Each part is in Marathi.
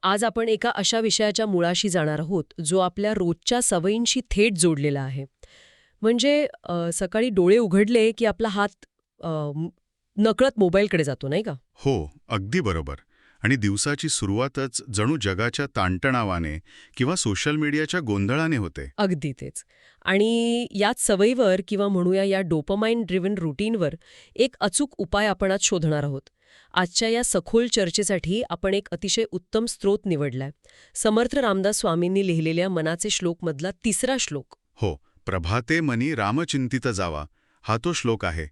आज आपण एका अशा विषयाच्या मुळाशी जाणार आहोत जो आपल्या रोजच्या सवयींशी थेट जोडलेला आहे. म्हणजे सकाळी डोळे उघडले की आपला हात नकळत मोबाईलकडे जातो, नाही का? हो, अगदी बरोबर. आणि दिवसाची सुरुवातच जणू जगाच्या ताणतणावाने किंवा सोशल मीडियाच्या गोंधळाने होते. अगदी तेच. आणि याच सवयीवर किंवा म्हणूया या डोपामाइन ड्रिव्हन रुटीनवर एक अचूक उपाय आपण आज शोधणार आहोत. आजच्या या सखोल चर्चेसाठी आपण एक अतिशय उत्तम स्रोत निवडलाय. समर्थ रामदास स्वामींनी लिहिलेल्या मनाचे श्लोकमधला 3रा श्लोक. हो, प्रभाते मनी रामचिंतित जावा हा तो श्लोक आहे.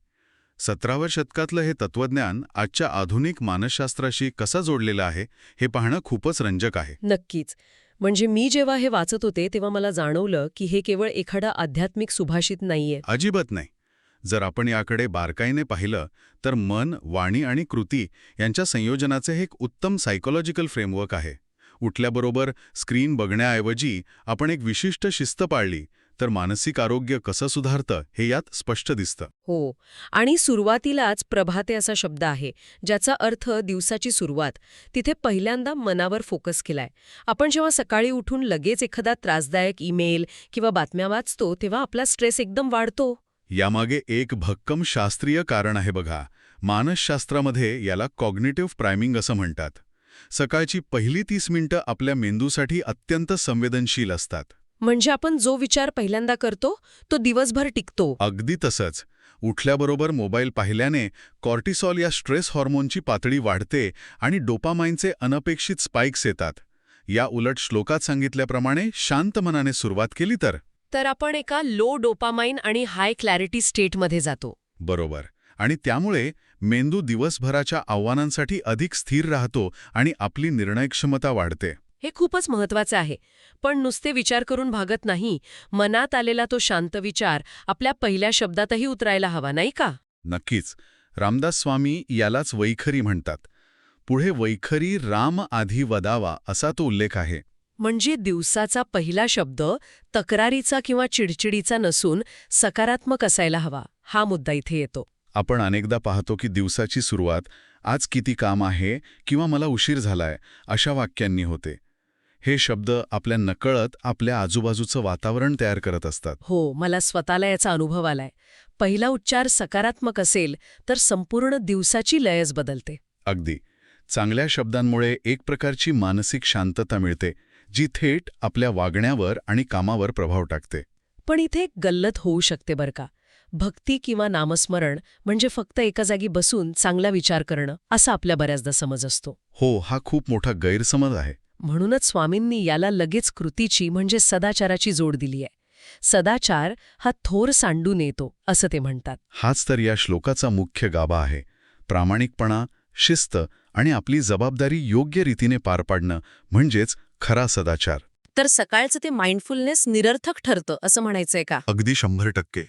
17व्या शतकातलं हे तत्वज्ञान आजच्या आधुनिक मानसशास्त्राशी कसं जोडलेलं आहे हे पाहणं खूपच रंजक आहे. नक्कीच. म्हणजे मी जेव्हा हे वाचत होते तेव्हा मला जाणवलं की हे केवळ एखाडं आध्यात्मिक सुभाषित नाहीये. अजिबात नाही. जर आपण याकडे बारकाईने पाहिलं तर मन, वाणी आणि कृती यांच्या संयोजनाचे हे एक उत्तम सायकोलॉजिकल फ्रेमवर्क आहे. उठल्याबरोबर स्क्रीन बघण्याऐवजी आपण एक विशिष्ट शिस्त पाळली तर मानसिक आरोग्य कसं सुधारतं हे यात स्पष्ट दिसतं. हो. आणि सुरुवातीलाच प्रभाते असा शब्द आहे ज्याचा अर्थ दिवसाची सुरुवात. तिथे पहिल्यांदा मनावर फोकस केलाय. आपण जेव्हा सकाळी उठून लगेच एखादा त्रासदायक ईमेल किंवा बातम्या वाचतो तेव्हा आपला स्ट्रेस एकदम वाढतो. यामागे एक भक्कम शास्त्रीय कारण आहे बघा. मानसशास्त्रामध्ये याला कॉग्निटिव्ह प्रायमिंग असं म्हणतात. सकाळची पहिली 30 मिनिटं आपल्या मेंदूसाठी अत्यंत संवेदनशील असतात. म्हणजे आपण जो विचार पहिल्यांदा करतो तो दिवसभर टिकतो. अगदी तसंच. उठल्याबरोबर मोबाईल पाहिल्याने कॉर्टिसॉल या स्ट्रेस हॉर्मोनची पातळी वाढते आणि डोपामाइनचे अनपेक्षित स्पाइक्स येतात. या उलट श्लोकात सांगितल्याप्रमाणे शांत मनाने सुरुवात केली तर आपण एका लो डोपामाइन आणि हाय क्लॅरिटी स्टेटमध्ये जातो. बरोबर. आणि त्यामुळे मेंदू दिवसभराच्या आव्हानांसाठी अधिक स्थिर राहतो आणि आपली निर्णयक्षमता वाढते. हे खूपच महत्वाचं आहे. पण नुसते विचार करून भागत नाही. मनात आलेला तो शांत विचार आपल्या पहिल्या शब्दातही उतरायला हवा, नाही का? नक्कीच. रामदास स्वामी यालाच वैखरी म्हणतात. पुढे वैखरी राम आधी वदावा असा तो उल्लेख आहे. म्हणजे दिवसाचा पहिला शब्द तक्रारीचा किंवा चिडचिडीचा नसून सकारात्मक असायला हवा. हा मुद्दा इथे येतो. आपण अनेकदा पाहतो की दिवसाची सुरुवात आज किती काम आहे किंवा मला उशीर झालाय अशा वाक्यांनी होते. हे शब्द आपल्या नकळत आपल्या आजूबाजूचं वातावरण तयार करत असतात. हो, मला स्वतःला याचा अनुभव आलाय. पहिला उच्चार सकारात्मक असेल तर संपूर्ण दिवसाची लयच बदलते. अगदी. चांगल्या शब्दांमुळे एक प्रकारची मानसिक शांतता मिळते जी थेट आपल्या वागण्यावर आणि कामावर प्रभाव टाकते. पण इथे एक गल्लत होऊ शकते बरं का. भक्ती किंवा नामस्मरण म्हणजे फक्त एका जागी बसून चांगला विचार करणं असा आपल्या बऱ्याचदा समज असतो. हो, हा खूप मोठा गैरसमज आहे. म्हणूनच स्वामींनी याला लगेच कृतीची म्हणजे सदाचाराची जोड दिली आहे. सदाचार हा थोर सांडून येतो असं ते म्हणतात. हाच तर या श्लोकाचा मुख्य गाभा आहे. प्रामाणिकपणा, शिस्त आणि आपली जबाबदारी योग्य रीतीने पार पाडणं म्हणजेच खरा सदाचार. तर सकाळचं ते माइंडफुलनेस निरर्थक ठरतं असं म्हणायचंय का? अगदी 100%.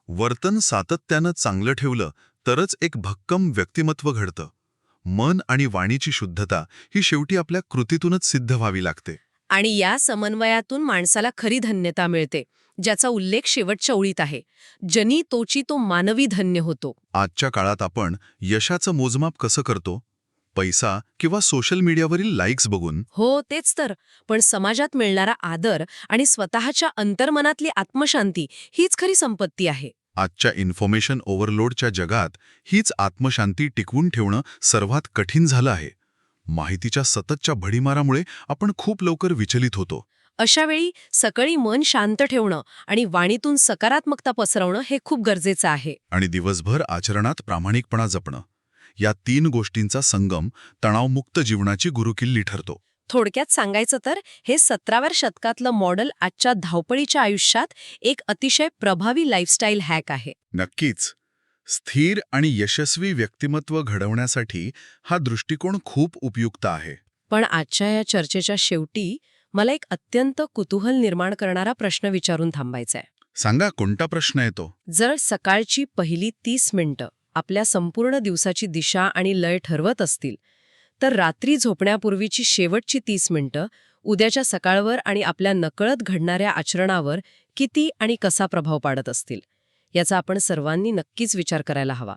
वर्तन सातत्यानं चांगलं ठेवलं तरच एक भक्कम व्यक्तिमत्व घडतं. मन आणि वाणीची शुद्धता ही शेवटी आपल्या कृतीतूनच सिद्ध व्हावी लागते. आणि या समन्वयातून माणसाला खरी धन्यता मिळते, ज्याचा उल्लेख शेवटच्या ओळीत आहे. जनी तोची तो मानवी धन्य होतो. आजच्या काळात आपण यशाचं मोजमाप कसं करतो? पैसा किंवा सोशल मीडियावरील लाईक्स बघून? हो, तेच तर. पण समाजात मिळणारा आदर आणि स्वतःच्या अंतर्मनातली आत्मशांती हीच खरी संपत्ती आहे. आजच्या इन्फॉर्मेशन ओव्हरलोडच्या जगात हीच आत्मशांती टिकवून ठेवणं सर्वात कठीण झालं आहे. माहितीच्या सततच्या भडीमारामुळे आपण खूप लवकर विचलित होतो. अशावेळी सकाळी मन शांत ठेवणं आणि वाणीतून सकारात्मकता पसरवणं हे खूप गरजेचं आहे. आणि दिवसभर आचरणात प्रामाणिकपणा जपणं. या 3 गोष्टींचा संगम तणावमुक्त जीवनाची गुरुकिल्ली ठरतो. थोडक्यात सांगायचं तर हे 17व्या शतकातलं मॉडेल आजच्या धावपळीच्या आयुष्यात एक अतिशय प्रभावी लाईफस्टाईल हॅक आहे. नक्कीच. स्थिर आणि यशस्वी व्यक्तिमत्व घडवण्यासाठी हा दृष्टिकोन खूप उपयुक्त आहे. पण आजच्या या चर्चेच्या शेवटी मला एक अत्यंत कुतूहल निर्माण करणारा प्रश्न विचारून थांबायचा आहे. सांगा, कोणता प्रश्न येतो? जर सकाळची पहिली 30 मिनिटं आपल्या संपूर्ण दिवसाची दिशा आणि लय ठरवत असतील तर रात्री झोपण्यापूर्वीची शेवटची 30 मिनिटं उद्याच्या सकाळवर आणि आपल्या नकळत घडणाऱ्या आचरणावर किती आणि कसा प्रभाव पाडत असतील याचा आपण सर्वांनी नक्कीच विचार करायला हवा.